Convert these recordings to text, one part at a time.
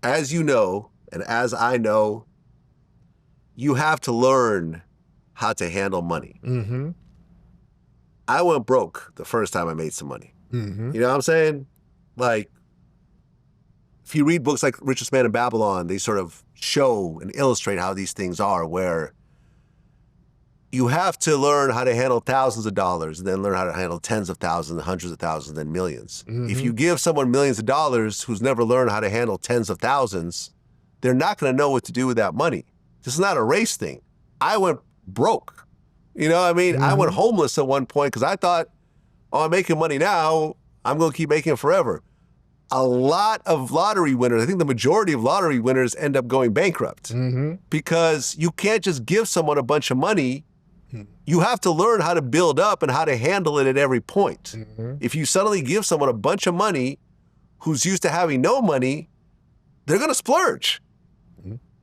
as you know, and as I know, you have to learn how to handle money. Mm-hmm. I went broke the first time I made some money. Mm-hmm. You know what I'm saying? Like, if you read books like Richest Man in Babylon, they sort of show and illustrate how these things are, where you have to learn how to handle thousands of dollars and then learn how to handle tens of thousands, hundreds of thousands, then millions. Mm-hmm. If you give someone millions of dollars who's never learned how to handle tens of thousands, they're not going to know what to do with that money. This is not a race thing. I went broke. You know what I mean? Mm-hmm. I went homeless at one point because I thought, oh, I'm making money now, I'm going to keep making it forever. A lot of lottery winners, I think the majority of lottery winners end up going bankrupt because you can't just give someone a bunch of money. You have to learn how to build up and how to handle it at every point. If you suddenly give someone a bunch of money who's used to having no money, they're going to splurge,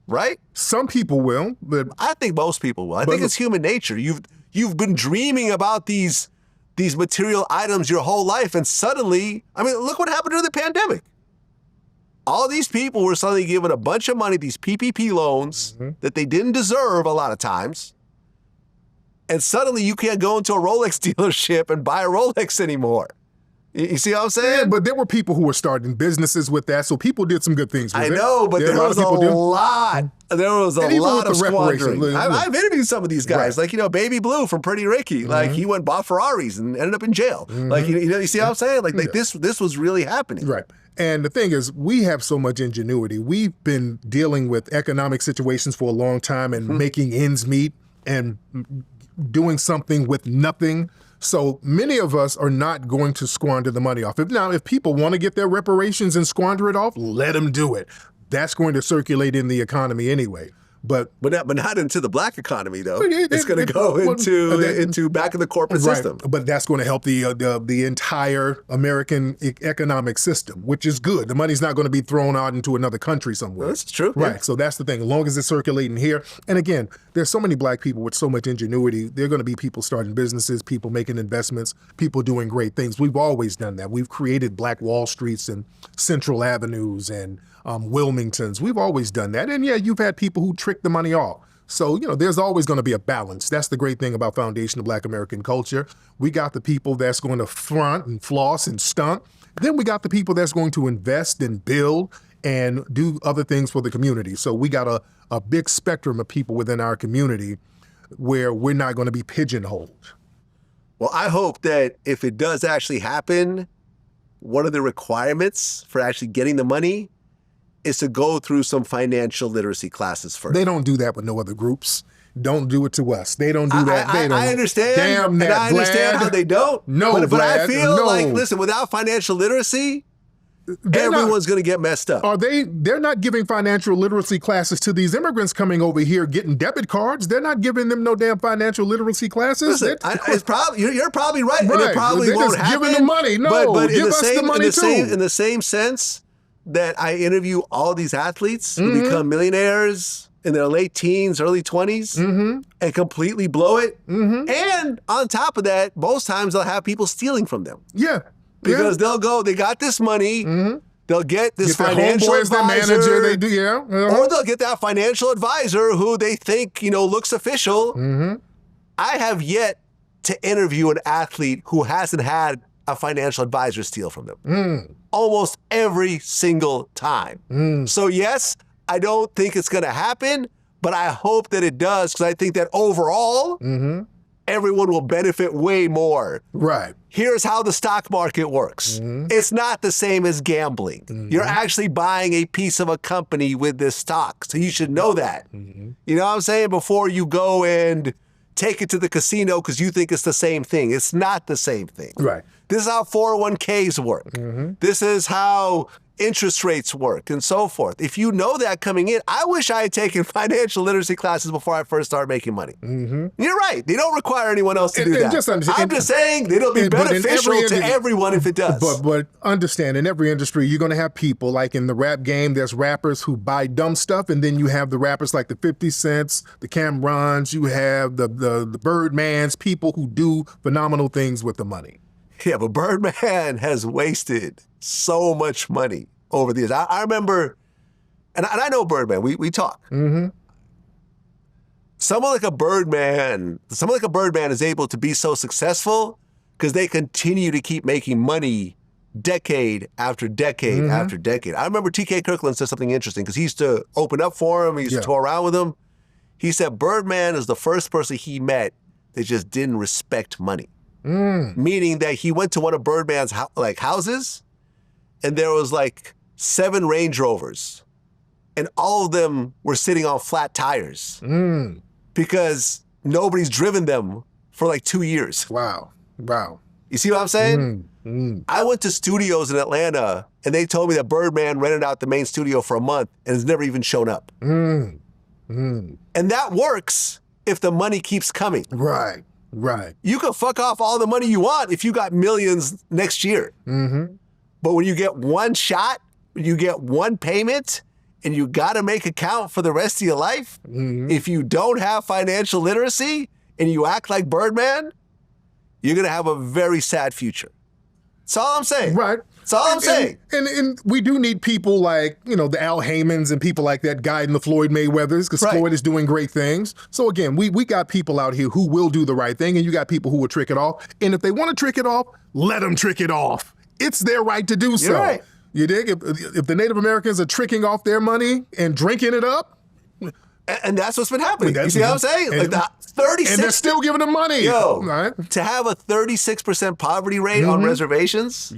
right? Some people will, but I think most people will. I think it's human nature. You've been dreaming about these material items your whole life, and suddenly, I mean, look what happened during the pandemic. All these people were suddenly given a bunch of money, these PPP loans that they didn't deserve a lot of times, and suddenly you can't go into a Rolex dealership and buy a Rolex anymore. You see what I'm saying? Yeah, but there were people who were starting businesses with that, so people did some good things with it. I know, but there was a lot. There was a lot of squandering. I've interviewed some of these guys, like, Baby Blue from Pretty Ricky. Like, he went and bought Ferraris and ended up in jail. Like, you see what I'm saying? Like this was really happening. Right. And the thing is, we have so much ingenuity. We've been dealing with economic situations for a long time and making ends meet and doing something with nothing. So many of us are not going to squander the money off. If people want to get their reparations and squander it off, let them do it. That's going to circulate in the economy anyway. But not into the black economy, though. It's going to go into back in the corporate system. But that's going to help the entire American economic system, which is good. The money's not going to be thrown out into another country somewhere. That's true. Right. Yeah. So that's the thing. As long as it's circulating here. And again, there's so many black people with so much ingenuity. There are going to be people starting businesses, people making investments, people doing great things. We've always done that. We've created Black Wall Streets and Central Avenues and Wilmingtons. We've always done that. And yeah, you've had people who trick the money off. So, there's always going to be a balance. That's the great thing about Foundation of Black American Culture. We got the people that's going to front and floss and stunt. Then we got the people that's going to invest and build and do other things for the community. So we got a big spectrum of people within our community where we're not going to be pigeonholed. Well, I hope that if it does actually happen, one of the requirements for actually getting the money is to go through some financial literacy classes first. They don't do that with no other groups. Don't do it to us. They don't do that. I understand. Damn that, and I understand Vlad. how they don't. No, but I Vlad, feel no. like, listen, without financial literacy, everyone's going to get messed up. They're not giving financial literacy classes to these immigrants coming over here getting debit cards. They're not giving them no damn financial literacy classes. Listen, it's probably, you're probably right. And it probably they're won't just happen. giving them money. No, but give us the money too. In the same sense that I interview all these athletes who become millionaires in their late teens, early 20s, and completely blow it. And on top of that, most times they'll have people stealing from them. Yeah. Because they'll go, they got this money, they'll get this financial advisor. Manager, they do, or they'll get that financial advisor who they think, looks official. I have yet to interview an athlete who hasn't had a financial advisor steal from them. Almost every single time. So yes, I don't think it's going to happen, but I hope that it does, because I think that overall, everyone will benefit way more. Right. Here's how the stock market works. It's not the same as gambling. You're actually buying a piece of a company with this stock, so you should know that. You know what I'm saying? Before you go and take it to the casino because you think it's the same thing. It's not the same thing. Right. This is how 401ks work. This is how interest rates work and so forth. If you know that coming in, I wish I had taken financial literacy classes before I first started making money. You're right. They don't require anyone else to do that. I'm just saying it'll be beneficial to everyone if it does. But understand, in every industry, you're going to have people, like in the rap game, there's rappers who buy dumb stuff, and then you have the rappers like the 50 Cents, the Cam'rons, you have the Birdmans, people who do phenomenal things with the money. Yeah, but Birdman has wasted so much money over the years. I remember and I know Birdman, we talk. Someone like a Birdman is able to be so successful because they continue to keep making money decade after decade after decade. I remember T.K. Kirkland said something interesting because he used to open up for him. He used to tour around with him. He said Birdman is the first person he met that just didn't respect money. Meaning that he went to one of Birdman's houses and there was like 7 Range Rovers and all of them were sitting on flat tires because nobody's driven them for like 2 years. Wow. You see what I'm saying? I went to studios in Atlanta and they told me that Birdman rented out the main studio for a month and has never even shown up. And that works if the money keeps coming. Right. You can fuck off all the money you want if you got millions next year. But when you get one shot, when you get one payment, and you got to make account for the rest of your life, if you don't have financial literacy and you act like Birdman, you're going to have a very sad future. That's all I'm saying. Right. That's all I'm saying. And we do need people like, the Al Haymans and people like that guiding the Floyd Mayweathers because Floyd is doing great things. So again, we got people out here who will do the right thing and you got people who will trick it off. And if they want to trick it off, let them trick it off. It's their right to do so. You're right. You dig? If the Native Americans are tricking off their money and drinking it up. And that's what's been happening. You see what I'm saying? Like the 36. And they're still giving them money. To have a 36% poverty rate on reservations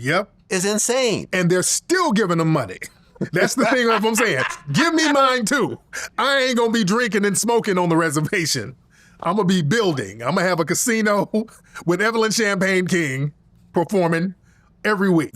is insane. And they're still giving them money. That's the thing I'm saying. Give me mine too. I ain't going to be drinking and smoking on the reservation. I'm going to be building. I'm going to have a casino with Evelyn Champagne King performing every week.